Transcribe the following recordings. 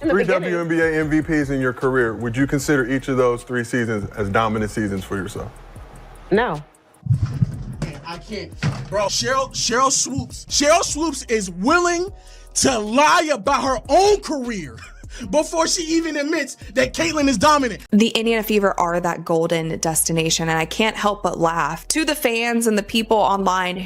in the Three beginning. WNBA MVPs in your career. Would you consider each of those 3 seasons as dominant seasons for yourself? No. I can't, bro. Sheryl Swoopes is willing to lie about her own career before she even admits that Caitlyn is dominant. The Indiana Fever are that golden destination, and I can't help but laugh to the fans and the people online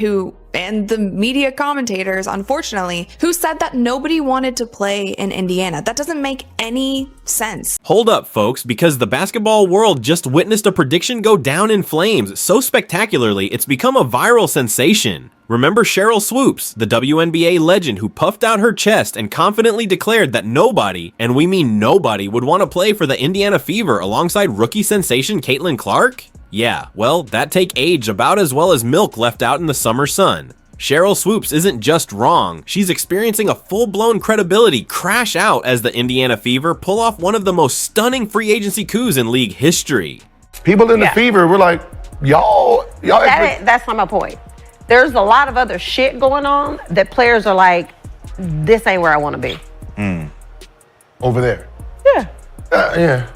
and the media commentators, unfortunately, who said that nobody wanted to play in Indiana. That doesn't make any sense. Hold up, folks, because the basketball world just witnessed a prediction go down in flames so spectacularly it's become a viral sensation. Remember Sheryl Swoopes, the WNBA legend who puffed out her chest and confidently declared that nobody, and we mean nobody, would want to play for the Indiana Fever alongside rookie sensation Caitlin Clark? Yeah, well, that take aged about as well as milk left out in the summer sun. Sheryl Swoopes isn't just wrong, she's experiencing a full-blown credibility crash out as the Indiana Fever pull off one of the most stunning free agency coups in league history. People in the Fever were like, y'all. That's not my point. There's a lot of other shit going on that players are like, this ain't where I want to be. Over there. Yeah. Yeah.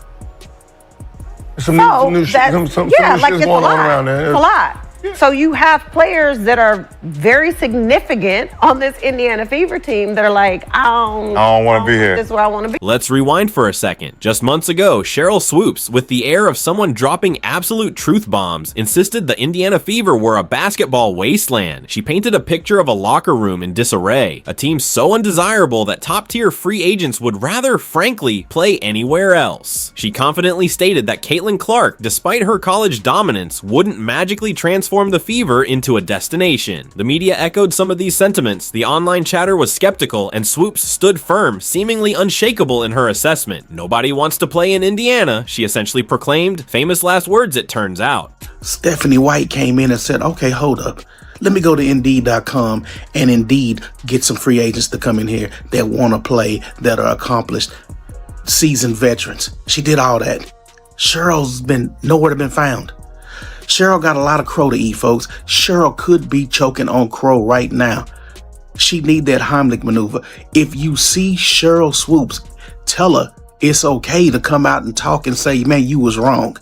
Some new shit it's going a on lot. around there. It's a lot. So you have players that are very significant on this Indiana Fever team that are like, I don't want to be here. This is where I want to be. Let's rewind for a second. Just months ago, Sheryl Swoopes, with the air of someone dropping absolute truth bombs, insisted the Indiana Fever were a basketball wasteland. She painted a picture of a locker room in disarray, a team so undesirable that top-tier free agents would rather, frankly, play anywhere else. She confidently stated that Caitlin Clark, despite her college dominance, wouldn't magically transform the Fever into a destination. The media echoed some of these sentiments, the online chatter was skeptical, and Swoopes stood firm, seemingly unshakable in her assessment. Nobody wants to play in Indiana, she essentially proclaimed. Famous last words, it turns out. Stephanie White came in and said, okay, hold up. Let me go to Indeed.com and Indeed get some free agents to come in here that want to play, that are accomplished, seasoned veterans. She did all that. Cheryl's been nowhere to be found. Sheryl got a lot of crow to eat, folks. Sheryl could be choking on crow right now. She need that Heimlich maneuver. If you see Sheryl Swoopes, tell her it's okay to come out and talk and say, man, you was wrong.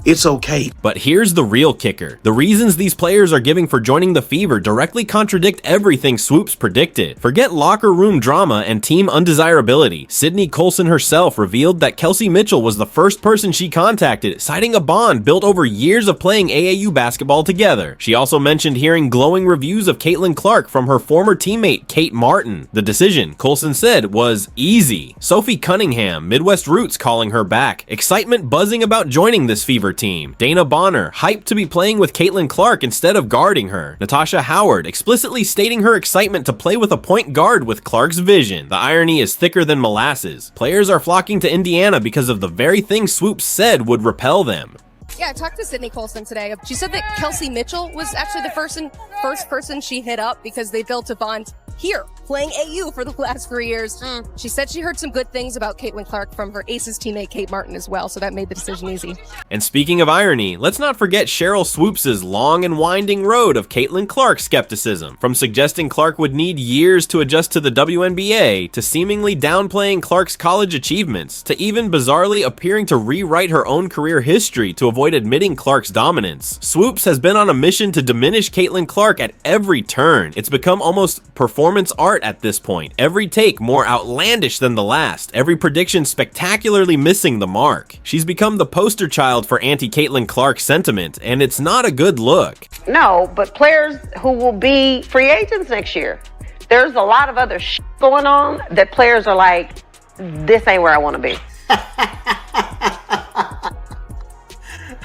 It's okay. But here's the real kicker. The reasons these players are giving for joining the Fever directly contradict everything Swoopes predicted. Forget locker room drama and team undesirability. Sydney Colson herself revealed that Kelsey Mitchell was the first person she contacted, citing a bond built over years of playing AAU basketball together. She also mentioned hearing glowing reviews of Caitlin Clark from her former teammate Kate Martin. The decision, Colson said, was easy. Sophie Cunningham, Midwest Roots calling her back. Excitement buzzing about joining this Fever team. Dana Bonner, hyped to be playing with Caitlin Clark instead of guarding her. Natasha Howard, explicitly stating her excitement to play with a point guard with Clark's vision. The irony is thicker than molasses. Players are flocking to Indiana because of the very thing Swoopes said would repel them. Yeah, I talked to Sydney Colson today. She said that Kelsey Mitchell was actually the first person she hit up because they built a bond here, playing AU for the last 3 years. She said she heard some good things about Caitlin Clark from her Aces teammate Kate Martin as well, so that made the decision easy. And speaking of irony, let's not forget Sheryl Swoopes' long and winding road of Caitlin Clark skepticism, from suggesting Clark would need years to adjust to the WNBA, to seemingly downplaying Clark's college achievements, to even bizarrely appearing to rewrite her own career history to avoid admitting Clark's dominance. Swoopes has been on a mission to diminish Caitlin Clark at every turn. It's become almost performance art at this point. Every take more outlandish than the last. Every prediction spectacularly missing the mark. She's become the poster child for anti-Caitlin Clark sentiment, and it's not a good look. No, but players who will be free agents next year, there's a lot of other shit going on that players are like, this ain't where I want to be.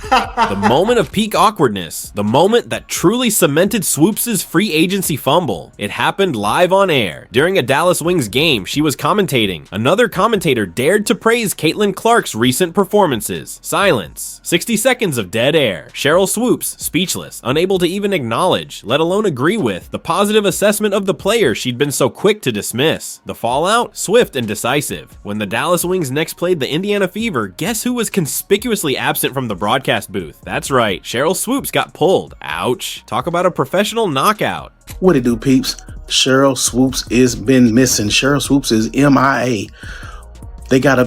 The moment of peak awkwardness, the moment that truly cemented Swoopes' free agency fumble. It happened live on air. During a Dallas Wings game, she was commentating. Another commentator dared to praise Caitlin Clark's recent performances. Silence. 60 seconds of dead air. Sheryl Swoopes, speechless, unable to even acknowledge, let alone agree with, the positive assessment of the player she'd been so quick to dismiss. The fallout? Swift and decisive. When the Dallas Wings next played the Indiana Fever, guess who was conspicuously absent from the broadcast booth? That's right, Sheryl Swoopes got pulled. Ouch. Talk about a professional knockout. What it do, peeps? Sheryl Swoopes is been missing. Sheryl Swoopes is MIA. They got a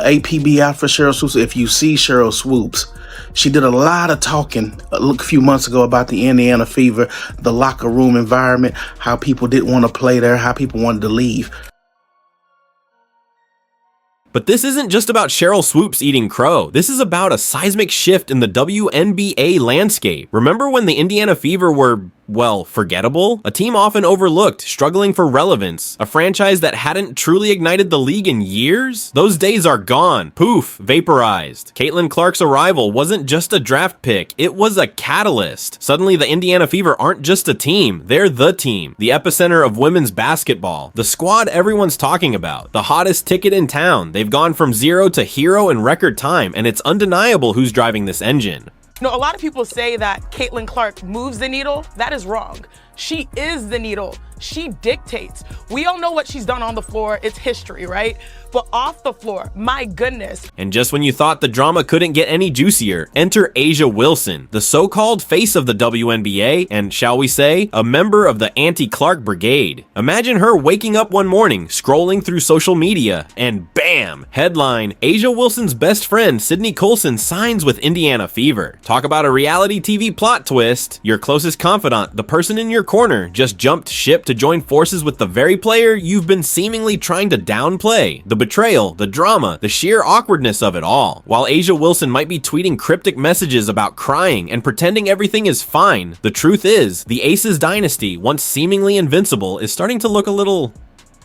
APB out for Sheryl Swoopes. If you see Sheryl Swoopes, she did a lot of talking a few months ago about the Indiana Fever, the locker room environment, how people didn't want to play there, how people wanted to leave. But this isn't just about Sheryl Swoopes eating crow. This is about a seismic shift in the WNBA landscape. Remember when the Indiana Fever were, well, forgettable? A team often overlooked, struggling for relevance. A franchise that hadn't truly ignited the league in years? Those days are gone. Poof, vaporized. Caitlin Clark's arrival wasn't just a draft pick, it was a catalyst. Suddenly the Indiana Fever aren't just a team, they're the team. The epicenter of women's basketball. The squad everyone's talking about. The hottest ticket in town. They've gone from zero to hero in record time, and it's undeniable who's driving this engine. You know, a lot of people say that Caitlin Clark moves the needle. That is wrong. She is the needle. She dictates. We all know what she's done on the floor. It's history, right? But off the floor, my goodness. And just when you thought the drama couldn't get any juicier, enter A'ja Wilson, the so-called face of the WNBA, and shall we say, a member of the anti-Clark brigade. Imagine her waking up one morning, scrolling through social media, and bam! Headline, A'ja Wilson's best friend, Sydney Colson, signs with Indiana Fever. Talk about a reality TV plot twist. Your closest confidant, the person in your corner, just jumped ship to join forces with the very player you've been seemingly trying to downplay. The betrayal, the drama, the sheer awkwardness of it all. While A'ja Wilson might be tweeting cryptic messages about crying and pretending everything is fine, the truth is, the Aces dynasty, once seemingly invincible, is starting to look a little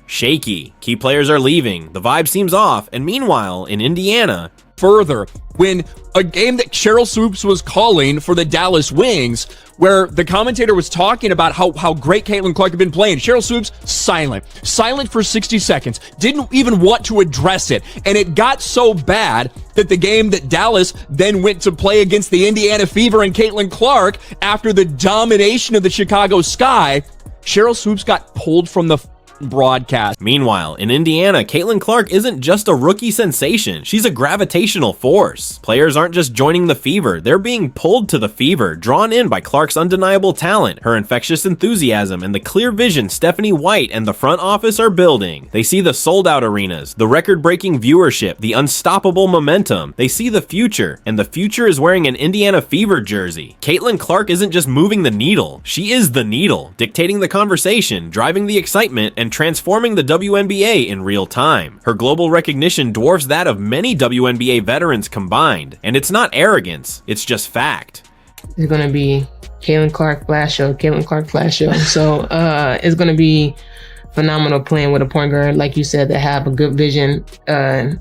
shaky. Key players are leaving, the vibe seems off, and meanwhile, in Indiana, further, when a game that Sheryl Swoopes was calling for the Dallas Wings, where the commentator was talking about how great Caitlin Clark had been playing, Sheryl Swoopes, silent for 60 seconds, didn't even want to address it. And it got so bad that the game that Dallas then went to play against the Indiana Fever and Caitlin Clark, after the domination of the Chicago Sky, Sheryl Swoopes got pulled from the broadcast. Meanwhile, in Indiana, Caitlin Clark isn't just a rookie sensation, she's a gravitational force. Players aren't just joining the Fever, they're being pulled to the Fever, drawn in by Clark's undeniable talent, her infectious enthusiasm, and the clear vision Stephanie White and the front office are building. They see the sold-out arenas, the record-breaking viewership, the unstoppable momentum. They see the future, and the future is wearing an Indiana Fever jersey. Caitlin Clark isn't just moving the needle, she is the needle, dictating the conversation, driving the excitement, and transforming the WNBA in real time. Her global recognition dwarfs that of many WNBA veterans combined, and it's not arrogance, it's just fact. It's gonna be Caitlin Clark Flash Show, So it's gonna be phenomenal playing with a point guard, like you said, that have a good vision on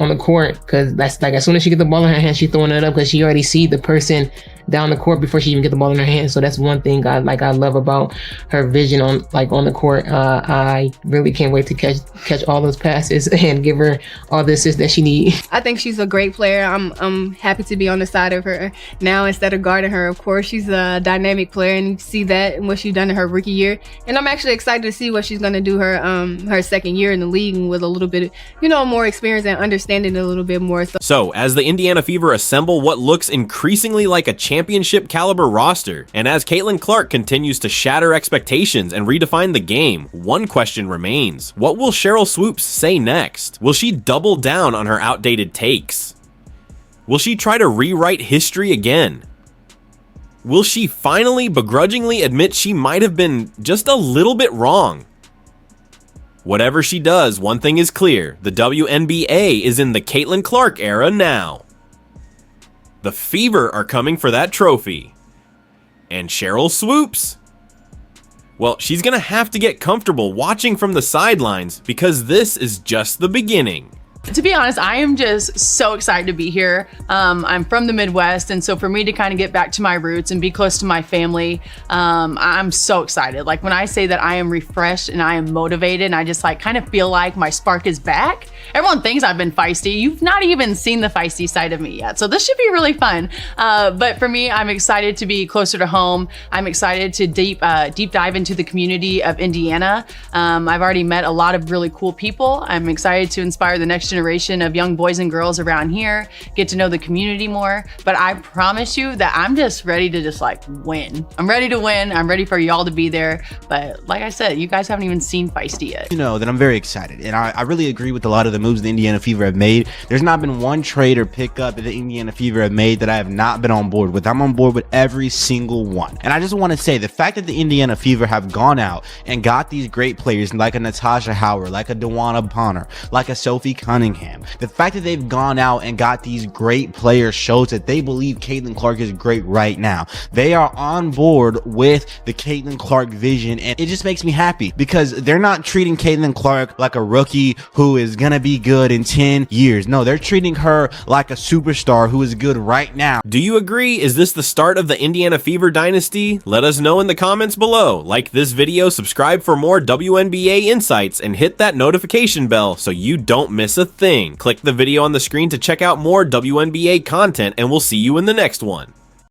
the court, because that's like, as soon as she gets the ball in her hand, she's throwing it up because she already see the person down the court before she even get the ball in her hand. So that's one thing I love about her vision on the court. I really can't wait to catch all those passes and give her all the assists that she needs. I think she's a great player. I'm happy to be on the side of her now instead of guarding her. Of course, she's a dynamic player, and you see that in what she's done in her rookie year. And I'm actually excited to see what she's going to do her second year in the league, and with a little bit of, more experience and understanding a little bit more. So as the Indiana Fever assemble what looks increasingly like a championship caliber roster, and as Caitlin Clark continues to shatter expectations and redefine the game, one question remains. What will Sheryl Swoopes say next? Will she double down on her outdated takes? Will she try to rewrite history again? Will she finally begrudgingly admit she might have been just a little bit wrong? Whatever she does, one thing is clear, the WNBA is in the Caitlin Clark era now. The Fever are coming for that trophy. And Sheryl Swoopes, well, she's gonna have to get comfortable watching from the sidelines, because this is just the beginning. To be honest, I am just so excited to be here. I'm from the Midwest, and so for me to kind of get back to my roots and be close to my family, I'm so excited. Like, when I say that I am refreshed and I am motivated, and I just kind of feel like my spark is back. Everyone thinks I've been feisty. You've not even seen the feisty side of me yet, so this should be really fun. But for me, I'm excited to be closer to home. I'm excited to deep dive into the community of Indiana. I've already met a lot of really cool people. I'm excited to inspire the next generation of young boys and girls around here, get to know the community more. But I promise you that I'm just ready to just like win. I'm ready to win. I'm ready for y'all to be there. But like I said, you guys haven't even seen Feisty yet. You know that I'm very excited, and I really agree with a lot of the moves the Indiana Fever have made. There's not been one trade or pickup that the Indiana Fever have made that I have not been on board with. I'm on board with every single one. And I just want to say the fact that the Indiana Fever have gone out and got these great players like a Natasha Howard, like a Dewana Bonner, like a Sophie Cunningham, the fact that they've gone out and got these great players shows that they believe Caitlin Clark is great right now. They are on board with the Caitlin Clark vision, and it just makes me happy because they're not treating Caitlin Clark like a rookie who is gonna be good in 10 years. No, they're treating her like a superstar who is good right now. Do you agree? Is this the start of the Indiana Fever dynasty? Let us know in the comments below. Like this video, subscribe for more WNBA insights, and hit that notification bell so you don't miss a thing. Click the video on the screen to check out more WNBA content, and we'll see you in the next one.